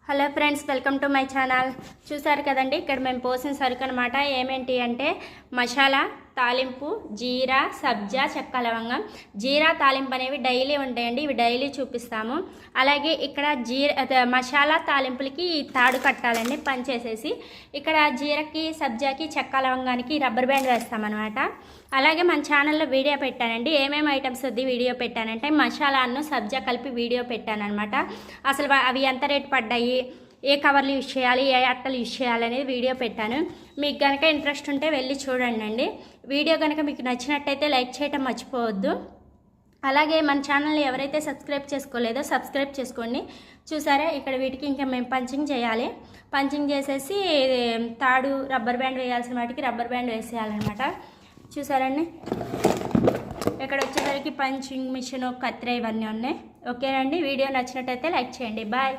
Hello friends, welcome to my channel. చూసారు కదండి, ఇక్కడ మేము పోసిన సరుకు అనమాట. ఏమేంటి అంటే మసాలా, తాలింపు, జీరా, సబ్జా, చెక్క, లవంగం. జీరా తాలింపు అనేవి డైలీ ఉంటాయండి, ఇవి డైలీ చూపిస్తాము. అలాగే ఇక్కడ మసాలా తాలింపులకి తాడు కట్టాలండి పంచేసేసి. ఇక్కడ జీరకి, సబ్జాకి, చెక్క, లవంగానికి రబ్బర్ బ్యాండ్ వేస్తామన్నమాట. అలాగే మన ఛానల్లో వీడియో పెట్టానండి, ఏమేమి ఐటమ్స్ వద్ది వీడియో పెట్టానంటే మసాలాను సబ్జా కలిపి వీడియో పెట్టానమాట. అసలు అవి ఎంత రేటు పడ్డాయి, ఏ కవర్లు యూజ్ చేయాలి, ఏ అట్టలు యూజ్ చేయాలి అనేది వీడియో పెట్టాను. మీకు కనుక ఇంట్రెస్ట్ ఉంటే వెళ్ళి చూడండి. వీడియో కనుక మీకు నచ్చినట్టయితే లైక్ చేయటం మర్చిపోవద్దు. అలాగే మన ఛానల్ని ఎవరైతే సబ్స్క్రైబ్ చేసుకోలేదో సబ్స్క్రైబ్ చేసుకోండి. చూసారా, ఇక్కడ వీటికి ఇంకా మేము పంచింగ్ చేయాలి. పంచింగ్ చేసేసి తాడు, రబ్బర్ బ్యాండ్ వేయాల్సిన వాటికి రబ్బర్ బ్యాండ్ వేసేయాలన్నమాట. చూసారండి, ఇక్కడ వచ్చేసరికి పంచింగ్ మిషన్, కత్తిర ఇవన్నీ ఉన్నాయి. ఓకేనండి, వీడియో నచ్చినట్టయితే లైక్ చేయండి. బాయ్.